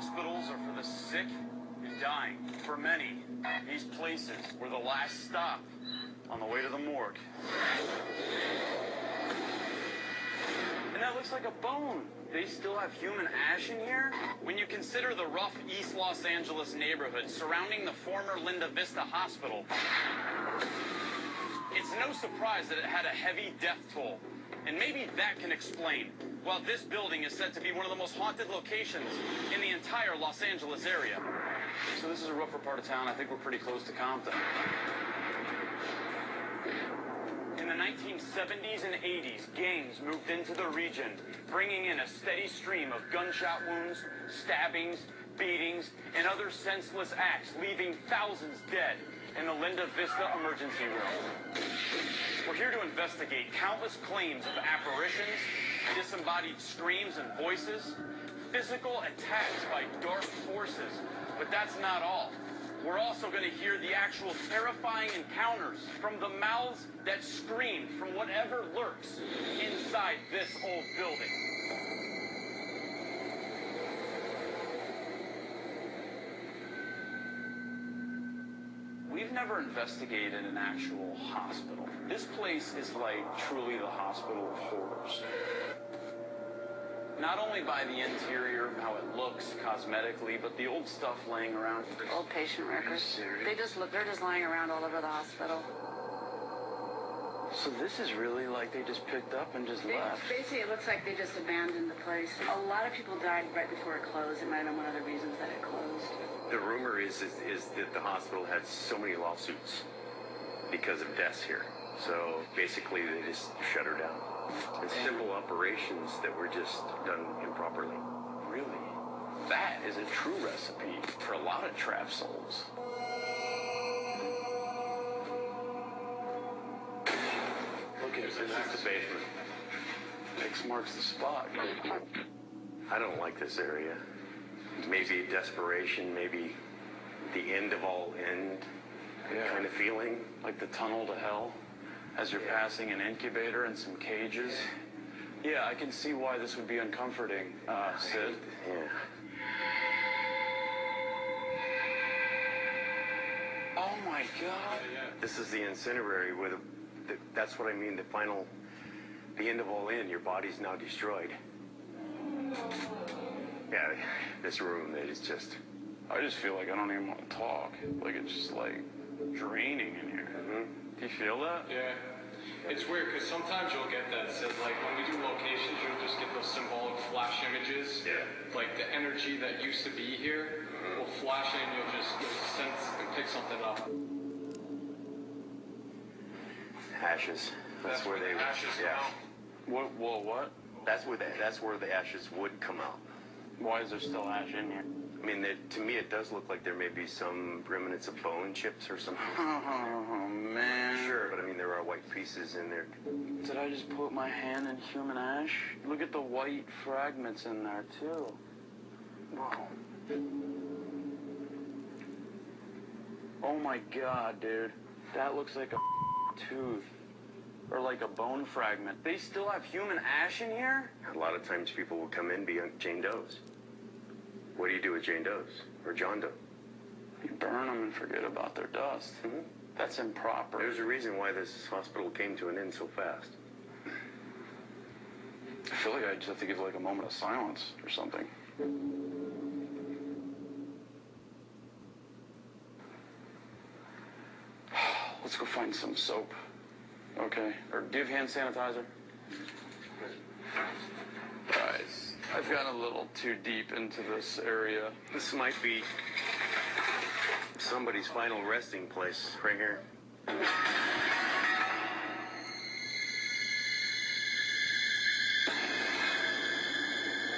Hospitals are for the sick and dying. For many, these places were the last stop on the way to the morgue. And that looks like a bone. They still have human ash in here? When you consider the rough East Los Angeles neighborhood surrounding the former Linda Vista Hospital, it's no surprise that it had a heavy death toll. And maybe that can explain why this building is said to be one of the most haunted locations in the entire Los Angeles area. So this is a rougher part of town. I think we're pretty close to Compton. In the 1970s and 80s, gangs moved into the region, bringing in a steady stream of gunshot wounds, stabbings, beatings, and other senseless acts, leaving thousands dead in the Linda Vista emergency room. We're here to investigate countless claims of apparitions, disembodied screams and voices, physical attacks by dark forces. But that's not all. We're also going to hear the actual terrifying encounters from the mouths that scream from whatever lurks inside this old building. We've never investigated an actual hospital. This place is like truly the hospital of horrors. Not only by the interior, how it looks cosmetically, but the old stuff laying around. Old patient records. They're just lying around all over the hospital. So this is really like they just picked up and just left. Basically, it looks like they just abandoned the place. A lot of people died right before it closed. It might have been one of the reasons that it closed. The rumor is that the hospital had so many lawsuits because of deaths here. So basically, they just shut her down. And simple operations that were just done improperly. Really? That is a true recipe for a lot of trapped souls. Look at this. This is the basement. X marks the spot. I don't like this area. Maybe desperation, maybe the end of all end kind of feeling. Like the tunnel to hell as you're passing an incubator and some cages. Yeah, I can see why this would be uncomforting, Sid. Yeah. Oh my God. This is the incendiary where that's what I mean, the end of all end, your body's now destroyed. Yeah, this room that is just... I just feel like I don't even want to talk. Like it's just like draining in here. Do you feel that? Yeah. It's weird because sometimes you'll get that. So like when we do locations, you'll just get those symbolic flash images. Yeah. Like the energy that used to be here will flash in. You'll sense and pick something up. Ashes. That's where they... ashes come out. What? That's where the ashes would come out. Why is there still ash in here? I mean, to me, it does look like there may be some remnants of bone chips or something. Oh, man. Sure, but I mean, there are white pieces in there. Did I just put my hand in human ash? Look at the white fragments in there, too. Wow. Oh, my God, dude. That looks like a tooth. Or like a bone fragment. They still have human ash in here? A lot of times people will come in being Jane Does. What do you do with Jane Does? Or John Doe? You burn them and forget about their dust. That's improper. There's a reason why this hospital came to an end so fast. I feel like I just have to give like a moment of silence or something. Let's go find some soap. Okay. Or do you have hand sanitizer? Guys, I've gotten a little too deep into this area. This might be somebody's final resting place right here.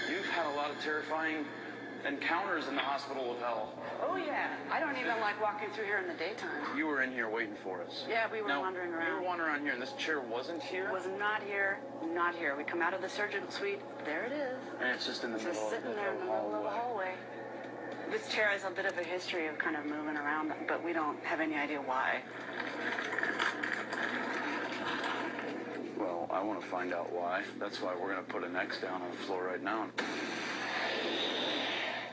You've had a lot of terrifying encounters in the Hospital of Hell. Oh, yeah. I don't even like walking through here in the daytime. You were in here waiting for us. Yeah, we were wandering around. You were wandering around here, and this chair wasn't here? It was not here, not here. We come out of the surgical suite. There it is. And it's just in the middle of the hallway. Just sitting there in the middle of the hallway. This chair has a bit of a history of kind of moving around, but we don't have any idea why. Well, I want to find out why. That's why we're going to put an X down on the floor right now.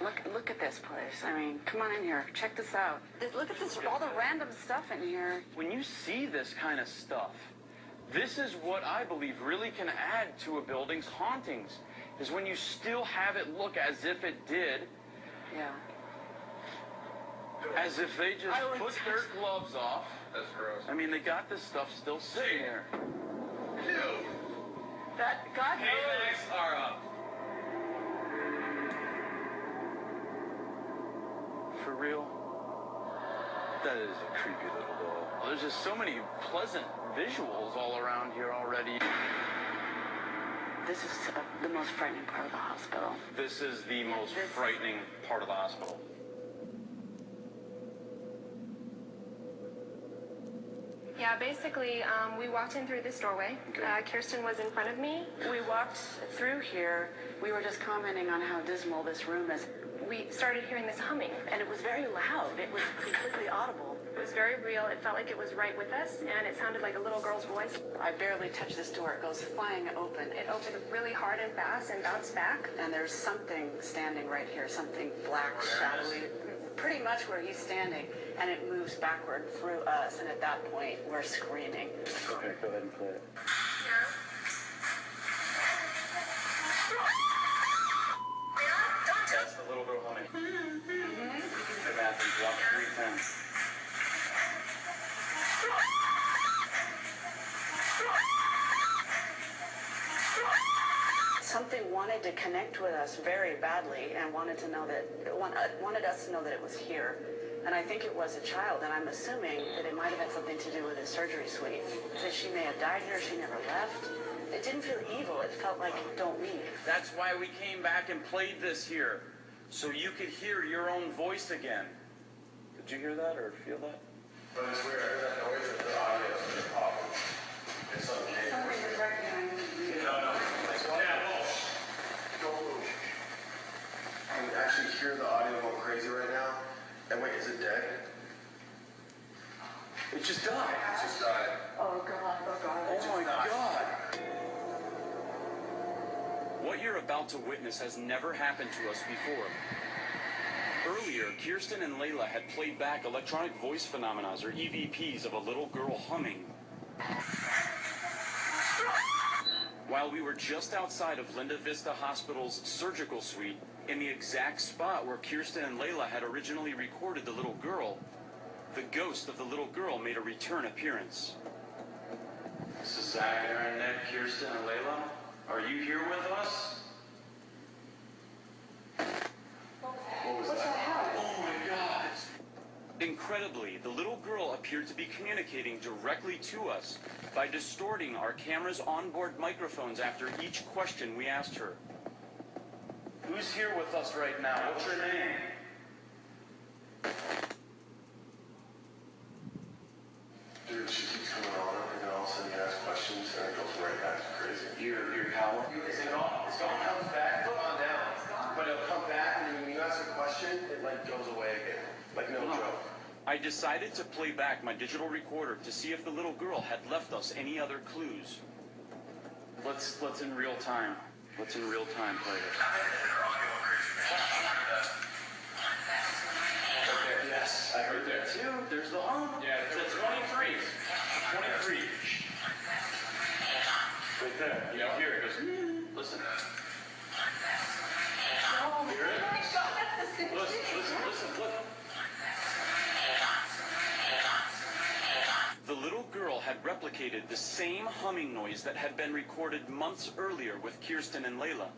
Look look at this place. I mean, come on in here. Check this out. Look at this, all the random stuff in here. When you see this kind of stuff, this is what I believe really can add to a building's hauntings, is when you still have it look as if it did. Yeah. As if they just put their gloves off. That's gross. I mean, they got this stuff still sitting here. Dude. That, God knows. Paybacks are up. For real? That is a creepy little doll. There's just so many pleasant visuals all around here already. This is the most frightening part of the hospital. This is the most frightening part of the hospital. Yeah, basically, we walked in through this doorway. Kirsten was in front of me. We walked through here. We were just commenting on how dismal this room is. We started hearing this humming. And it was very loud. It was completely audible. It was very real. It felt like it was right with us, and it sounded like a little girl's voice. I barely touched this door. It goes flying open. It opened really hard and fast and bounced back. And there's something standing right here, something black, shadowy, pretty much where he's standing, and it moves backward through us, and at that point, we're screaming. Okay, go ahead and play it. That's the little girl humming. The bathroom block 310. Something wanted to connect with us very badly and wanted us to know that it was here. And I think it was a child, and I'm assuming that it might have had something to do with his surgery suite. That she may have died here, she never left. It didn't feel evil, it felt like, don't leave. That's why we came back and played this here, so you could hear your own voice again. Did you hear that or feel that? But it's weird, I heard that noise and the audio is a problem. It's okay. Something is right behind me. No. I can actually hear the audio going crazy right now. And wait, is it dead? It just died. It just died. Oh God, oh God. Oh my God. What you're about to witness has never happened to us before. Earlier, Kirsten and Layla had played back electronic voice phenomena, or EVPs, of a little girl humming. While we were just outside of Linda Vista Hospital's surgical suite, in the exact spot where Kirsten and Layla had originally recorded the little girl, the ghost of the little girl made a return appearance. This is Zach, Aaron, Nick, Kirsten, and Layla. Are you here with us? What was that? Oh my God! Incredibly, the little girl appeared to be communicating directly to us by distorting our camera's onboard microphones after each question we asked her. Who's here with us right now? What's your name? Dude, she keeps coming on, and then all of a sudden you ask questions, and it goes right back to crazy. Your power? It's gone. It's gone. It comes back. It's gone down. But it'll come back, and then when you ask a question, it like goes away again. Like no joke. I decided to play back my digital recorder to see if the little girl had left us any other clues. Let's in real time. Let's in real time play this. Okay, yes, I heard that. Two, there's the hum. Yeah, It's at 23. 23. Right there. You hear it. It goes, listen. Hear it? Listen, look. The little girl had replicated the same humming noise that had been recorded months earlier with Kirsten and Layla.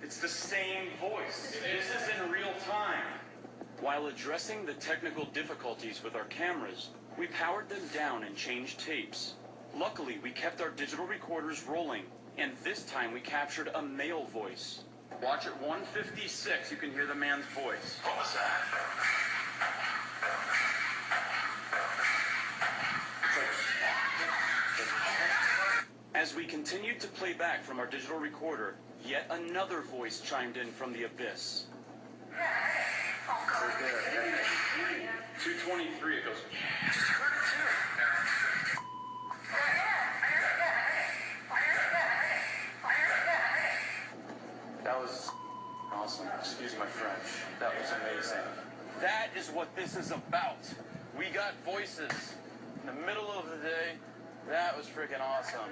It's the same voice. This is in real time. While addressing the technical difficulties with our cameras, we powered them down and changed tapes. Luckily, we kept our digital recorders rolling, and this time we captured a male voice. Watch at 156, you can hear the man's voice. What was that? As we continued to play back from our digital recorder, yet another voice chimed in from the abyss. Right there. 223, it goes, was awesome. Excuse my French. That was amazing. That is what this is about. We got voices in the middle of the day. That was freaking awesome.